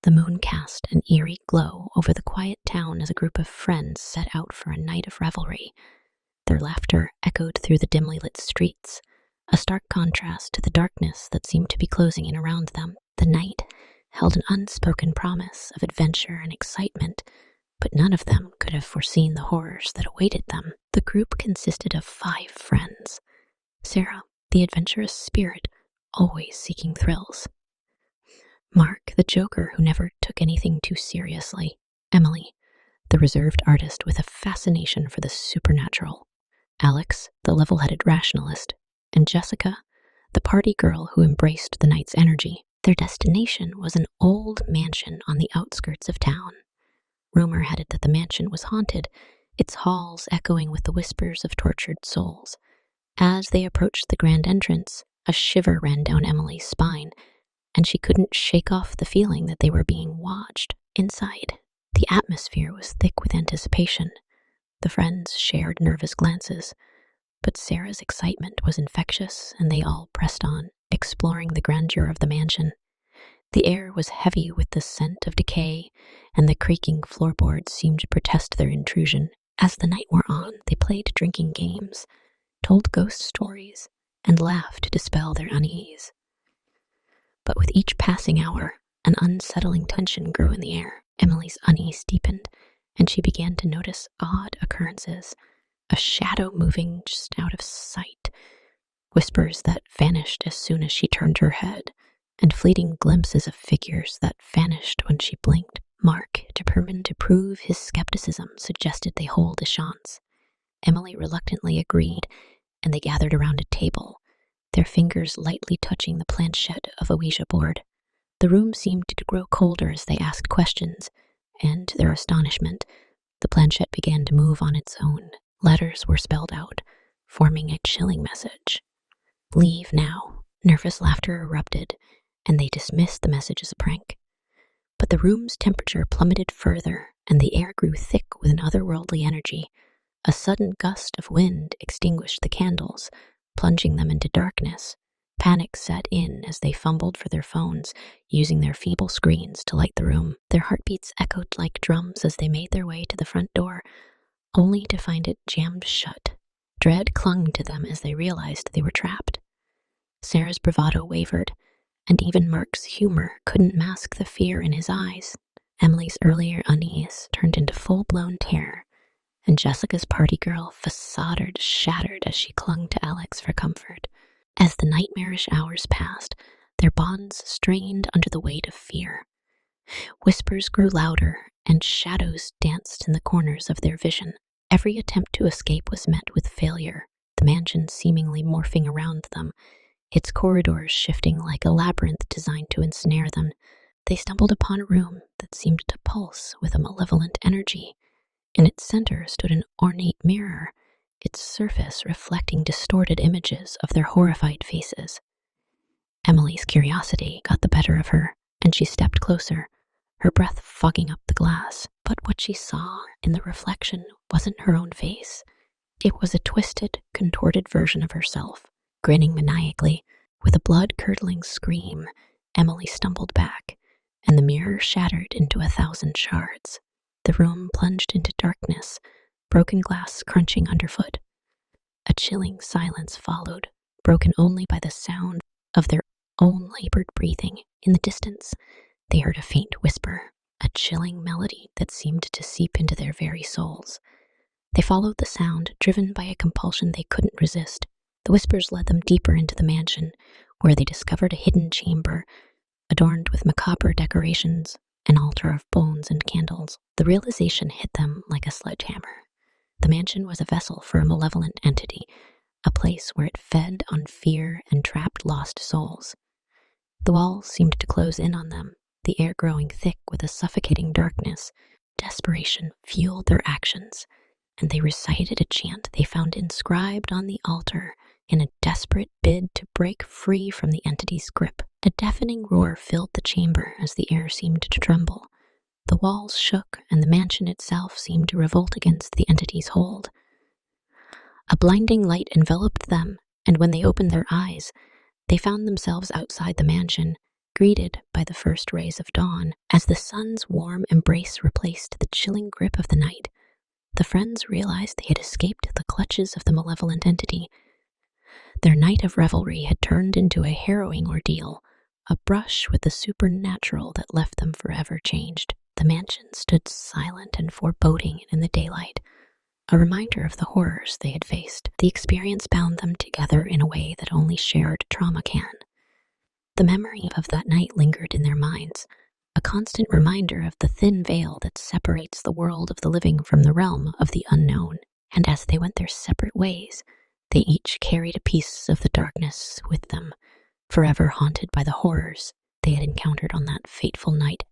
The moon cast an eerie glow over the quiet town as a group of friends set out for a night of revelry. Their laughter echoed through the dimly lit streets, a stark contrast to the darkness that seemed to be closing in around them. The night held an unspoken promise of adventure and excitement, but none of them could have foreseen the horrors that awaited them. The group consisted of 5 friends. Sarah, the adventurous spirit, always seeking thrills. Mark, the joker who never took anything too seriously. Emily, the reserved artist with a fascination for the supernatural. Alex, the level-headed rationalist. And Jessica, the party girl who embraced the night's energy. Their destination was an old mansion on the outskirts of town. Rumor had it that the mansion was haunted, its halls echoing with the whispers of tortured souls. As they approached the grand entrance, a shiver ran down Emily's spine, and she couldn't shake off the feeling that they were being watched. Inside, the atmosphere was thick with anticipation. The friends shared nervous glances, but Sarah's excitement was infectious, and they all pressed on, exploring the grandeur of the mansion. The air was heavy with the scent of decay, and the creaking floorboards seemed to protest their intrusion. As the night wore on, they played drinking games, told ghost stories, and laughed to dispel their unease. But with each passing hour, an unsettling tension grew in the air. Emily's unease deepened, and she began to notice odd occurrences, a shadow moving just out of sight, whispers that vanished as soon as she turned her head, and fleeting glimpses of figures that vanished when she blinked. Mark, determined to prove his skepticism, suggested they hold a séance. Emily reluctantly agreed, and they gathered around a table, their fingers lightly touching the planchette of a Ouija board. The room seemed to grow colder as they asked questions, and to their astonishment, the planchette began to move on its own. Letters were spelled out, forming a chilling message. "Leave now." Nervous laughter erupted, and they dismissed the message as a prank. But the room's temperature plummeted further, and the air grew thick with an otherworldly energy. A sudden gust of wind extinguished the candles, plunging them into darkness. Panic set in as they fumbled for their phones, using their feeble screens to light the room. Their heartbeats echoed like drums as they made their way to the front door, only to find it jammed shut. Dread clung to them as they realized they were trapped. Sarah's bravado wavered, and even Mark's humor couldn't mask the fear in his eyes. Emily's earlier unease turned into full-blown terror, and Jessica's party girl facade shattered as she clung to Alex for comfort. As the nightmarish hours passed, their bonds strained under the weight of fear. Whispers grew louder, and shadows danced in the corners of their vision. Every attempt to escape was met with failure, the mansion seemingly morphing around them, its corridors shifting like a labyrinth designed to ensnare them. They stumbled upon a room that seemed to pulse with a malevolent energy. In its center stood an ornate mirror, its surface reflecting distorted images of their horrified faces. Emily's curiosity got the better of her, and she stepped closer, her breath fogging up the glass. But what she saw in the reflection wasn't her own face. It was a twisted, contorted version of herself. Grinning maniacally, with a blood-curdling scream, Emily stumbled back, and the mirror shattered into 1,000 shards. The room plunged into darkness, broken glass crunching underfoot. A chilling silence followed, broken only by the sound of their own labored breathing. In the distance, they heard a faint whisper, a chilling melody that seemed to seep into their very souls. They followed the sound, driven by a compulsion they couldn't resist. The whispers led them deeper into the mansion, where they discovered a hidden chamber, adorned with macabre decorations, an altar of bones and candles. The realization hit them like a sledgehammer. The mansion was a vessel for a malevolent entity, a place where it fed on fear and trapped lost souls. The walls seemed to close in on them, the air growing thick with a suffocating darkness. Desperation fueled their actions, and they recited a chant they found inscribed on the altar in a desperate bid to break free from the entity's grip. A deafening roar filled the chamber as the air seemed to tremble. The walls shook, and the mansion itself seemed to revolt against the entity's hold. A blinding light enveloped them, and when they opened their eyes, they found themselves outside the mansion, Greeted by the first rays of dawn, as the sun's warm embrace replaced the chilling grip of the night, the friends realized they had escaped the clutches of the malevolent entity. Their night of revelry had turned into a harrowing ordeal, a brush with the supernatural that left them forever changed. The mansion stood silent and foreboding in the daylight, a reminder of the horrors they had faced. The experience bound them together in a way that only shared trauma can. The memory of that night lingered in their minds, a constant reminder of the thin veil that separates the world of the living from the realm of the unknown. And as they went their separate ways, they each carried a piece of the darkness with them, forever haunted by the horrors they had encountered on that fateful night.